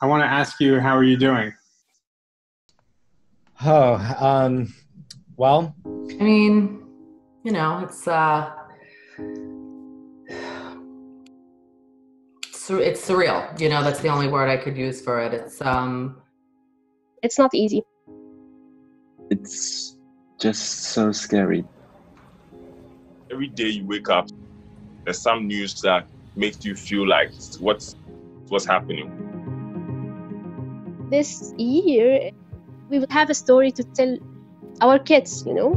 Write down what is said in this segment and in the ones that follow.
I want to ask you, how are you doing? Well, I mean, you know, it's surreal. You know, that's the only word I could use for it. It's not easy. It's just so scary. Every day you wake up, there's some news that makes you feel like what's happening. This year, we will have a story to tell our kids, you know.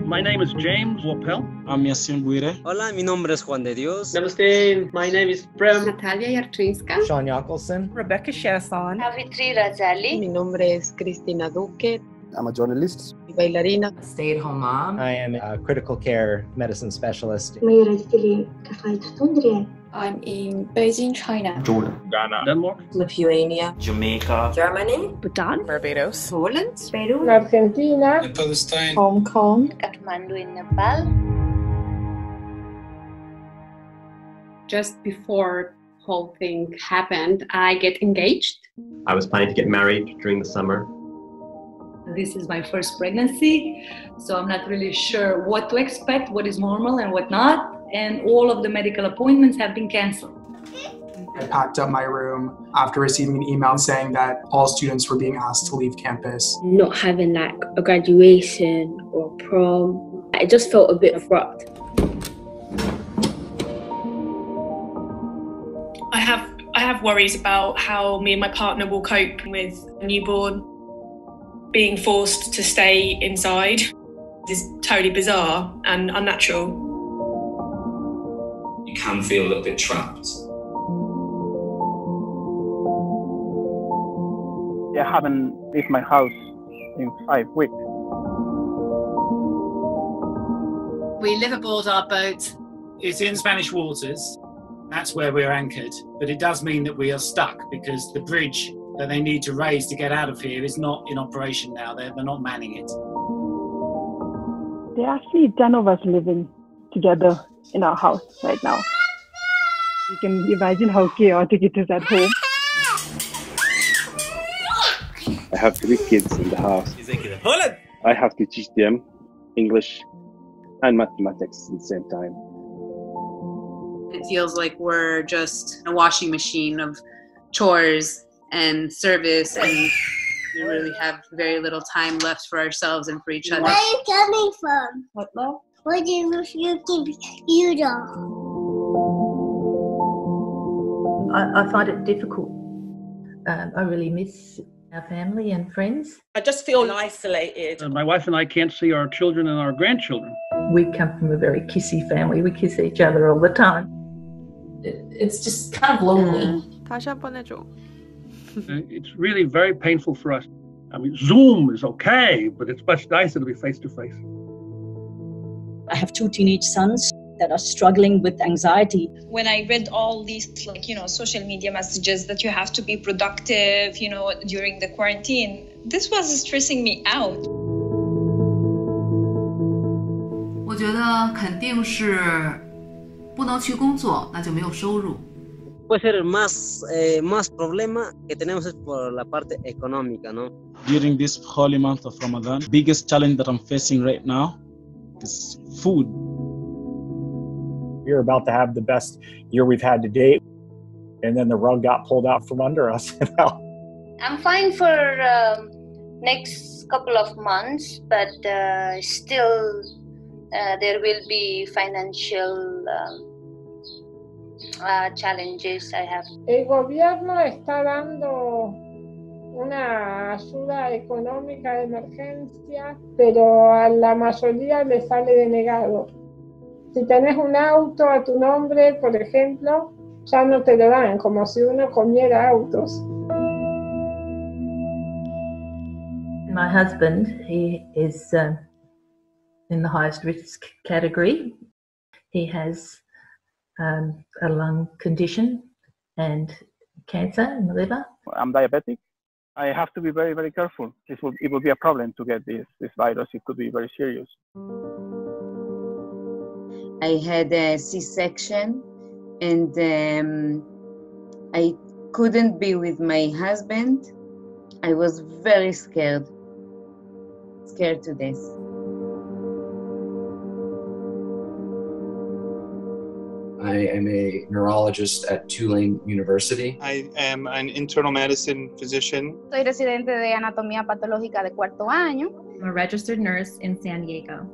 My name is James Wapel. I'm Yasin Buire. Hola, mi nombre es Juan de Dios. Namaste, my name is Prem. Natalia Yarczynska. Sean Yakelson. Rebecca Shazan. Savitri Razali. Mi nombre es Cristina Duque. I'm a journalist. Bailarina. A stay-at-home mom. I am a critical care medicine specialist. I'm in Beijing, China. Jordan. Ghana. Denmark. Lithuania. Jamaica. Germany. Bhutan. Barbados. Poland. Peru. Argentina. Palestine. Hong Kong. Kathmandu in Nepal. Just before the whole thing happened, I get engaged. I was planning to get married during the summer. This is my first pregnancy, so I'm not really sure what to expect, what is normal and what not. And all of the medical appointments have been canceled. I packed up my room after receiving an email saying that all students were being asked to leave campus. Not having like a graduation or prom, it just felt a bit abrupt. I have worries about how me and my partner will cope with a newborn. Being forced to stay inside is totally bizarre and unnatural. You can feel a little bit trapped. I haven't left my house in 5 weeks. We live aboard our boat. It's in Spanish waters. That's where we're anchored. But it does mean that we are stuck because the bridge that they need to raise to get out of here is not in operation now. They're not manning it. There are actually 10 of us living together in our house right now. You can imagine how chaotic it is at home. I have 3 kids in the house. I have to teach them English and mathematics at the same time. It feels like we're just a washing machine of chores and service, and we really have very little time left for ourselves and for each other. Where are you coming from? What, love? Where do you keep you doll? I find it difficult. I really miss our family and friends. I just feel isolated. My wife and I can't see our children and our grandchildren. We come from a very kissy family. We kiss each other all the time. It's just kind of lonely. It's really very painful for us. I mean, Zoom is okay, but it's much nicer to be face to face. I have 2 teenage sons that are struggling with anxiety. When I read all these, social media messages that you have to be productive, during the quarantine, this was stressing me out. 我觉得肯定是不能去工作，那就没有收入。 Puede ser más problema que tenemos es por la parte económica, ¿no? During this holy month of Ramadan, biggest challenge that I'm facing right now is food. We're about to have the best year we've had to date, and then the rug got pulled out from under us. I'm fine for next couple of months, but still there will be financial challenges I have. El gobierno está dando una ayuda económica de emergencia, pero a la mayoría le sale denegado. Si tenés un auto a tu nombre, por ejemplo, ya no te lo dan, como si uno comiera autos. My husband, he is in the highest risk category. He has a lung condition and cancer in the liver. I'm diabetic. I have to be very, very careful. It will be a problem to get this virus. It could be very serious. I had a C-section, and I couldn't be with my husband. I was very scared to death. I am a neurologist at Tulane University. I am an internal medicine physician. Soy residente de anatomía patológica de cuarto año. I'm a registered nurse in San Diego.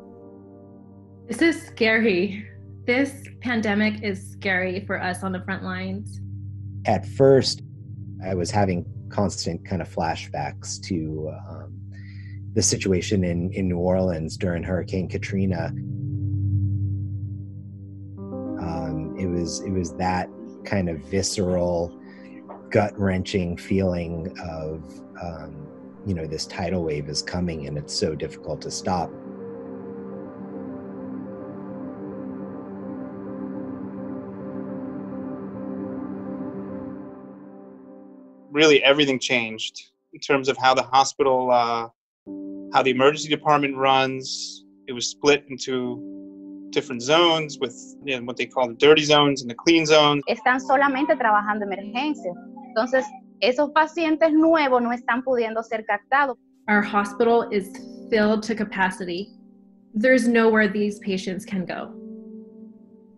This is scary. This pandemic is scary for us on the front lines. At first, I was having constant kind of flashbacks to the situation in New Orleans during Hurricane Katrina. It was that kind of visceral, gut-wrenching feeling of, this tidal wave is coming and it's so difficult to stop. Really, everything changed in terms of how the hospital, how the emergency department runs. It was split into different zones with what they call the dirty zones and the clean zones. Están solamente trabajando emergencias. Entonces, esos pacientes nuevos no están pudiendo ser captados. Our hospital is filled to capacity. There's nowhere these patients can go.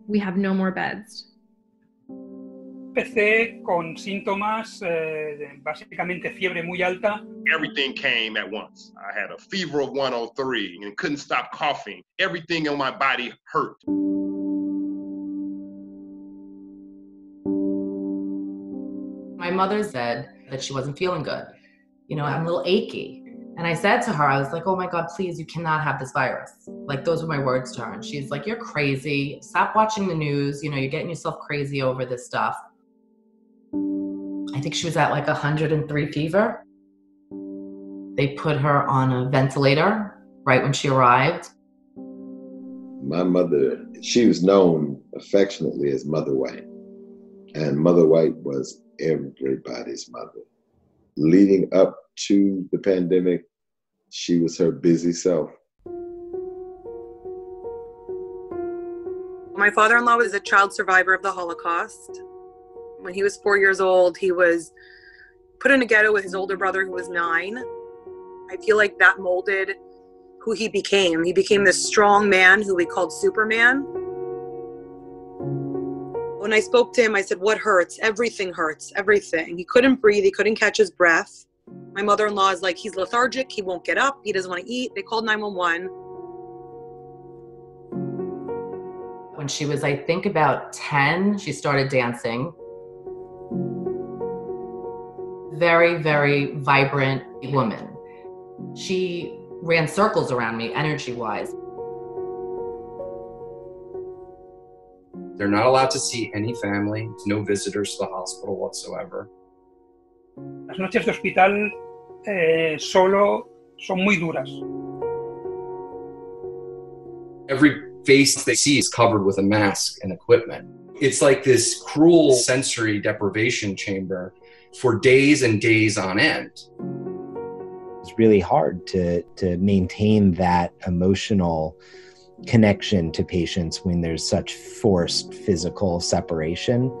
We have no more beds. Empecé con síntomas, básicamente fiebre muy alta. Everything came at once. I had a fever of 103 and couldn't stop coughing. Everything in my body hurt. My mother said that she wasn't feeling good. I'm a little achy. And I said to her, I was like, oh my God, please, you cannot have this virus. Like, those were my words to her. And she's like, you're crazy. Stop watching the news. You're getting yourself crazy over this stuff. I think she was at like 103 fever. They put her on a ventilator right when she arrived. My mother, she was known affectionately as Mother White. And Mother White was everybody's mother. Leading up to the pandemic, she was her busy self. My father-in-law was a child survivor of the Holocaust. When he was 4 years old, he was put in a ghetto with his older brother who was 9. I feel like that molded who he became. He became this strong man who we called Superman. When I spoke to him, I said, what hurts? Everything hurts, everything. He couldn't breathe, he couldn't catch his breath. My mother-in-law is like, he's lethargic, he won't get up, he doesn't want to eat. They called 911. When she was, I think, about 10, she started dancing. Very, very vibrant woman. She ran circles around me, energy-wise. They're not allowed to see any family, no visitors to the hospital whatsoever. Las noches de hospital solo son muy duras. Every face they see is covered with a mask and equipment. It's like this cruel sensory deprivation chamber for days and days on end. It's really hard to maintain that emotional connection to patients when there's such forced physical separation.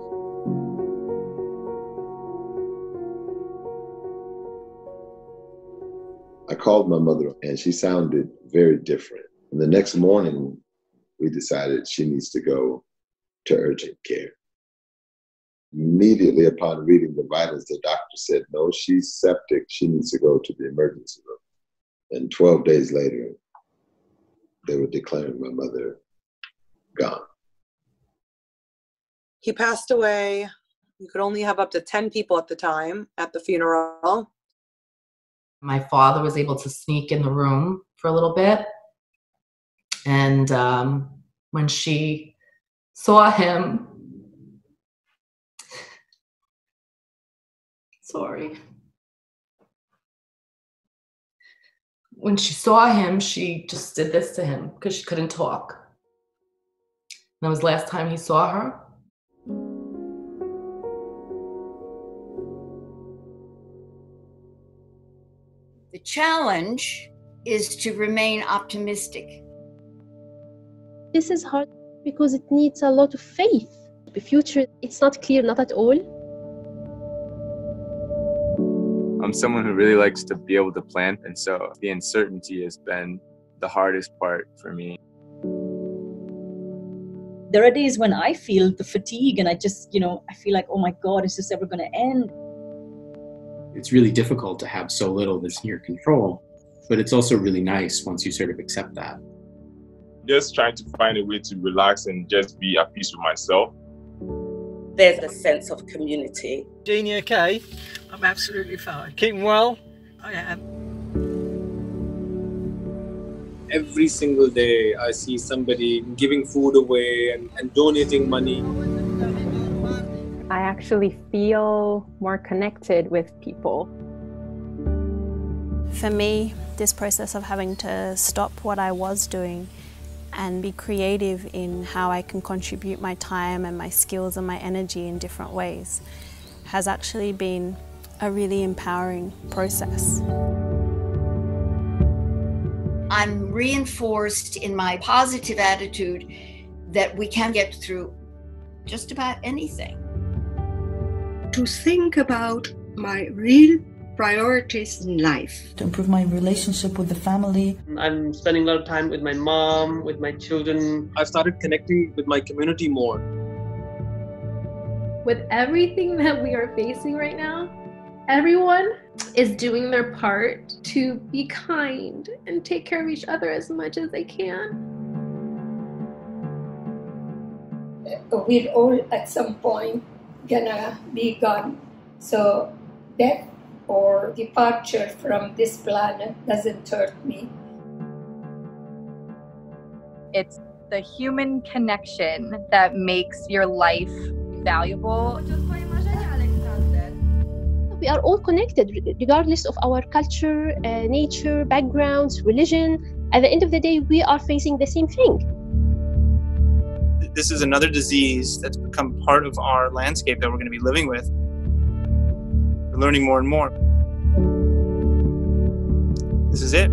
I called my mother and she sounded very different. And the next morning, we decided she needs to go to urgent care. Immediately upon reading the vitals, the doctor said, no, she's septic. She needs to go to the emergency room. And 12 days later, they were declaring my mother gone. He passed away. You could only have up to 10 people at the time at the funeral. My father was able to sneak in the room for a little bit. And when she saw him, when she saw him, she just did this to him because she couldn't talk. And that was the last time he saw her. The challenge is to remain optimistic. This is hard because it needs a lot of faith. The future, it's not clear, not at all. I'm someone who really likes to be able to plan, and so the uncertainty has been the hardest part for me. There are days when I feel the fatigue and I just, I feel like, oh my God, is this ever going to end? It's really difficult to have so little that's in your control, but it's also really nice once you sort of accept that. Just trying to find a way to relax and just be at peace with myself. There's a sense of community. Jean, you okay? I'm absolutely fine. Keeping well? I am. Every single day I see somebody giving food away and donating money. I actually feel more connected with people. For me, this process of having to stop what I was doing and be creative in how I can contribute my time and my skills and my energy in different ways has actually been a really empowering process. I'm reinforced in my positive attitude that we can get through just about anything. To think about my real priorities in life. To improve my relationship with the family. I'm spending a lot of time with my mom, with my children. I've started connecting with my community more. With everything that we are facing right now, everyone is doing their part to be kind and take care of each other as much as they can. We're all at some point gonna be gone. So death or departure from this planet doesn't hurt me. It's the human connection that makes your life valuable. We are all connected regardless of our culture, nature, backgrounds, religion. At the end of the day, we are facing the same thing. This is another disease that's become part of our landscape that we're going to be living with. We're learning more and more. This is it.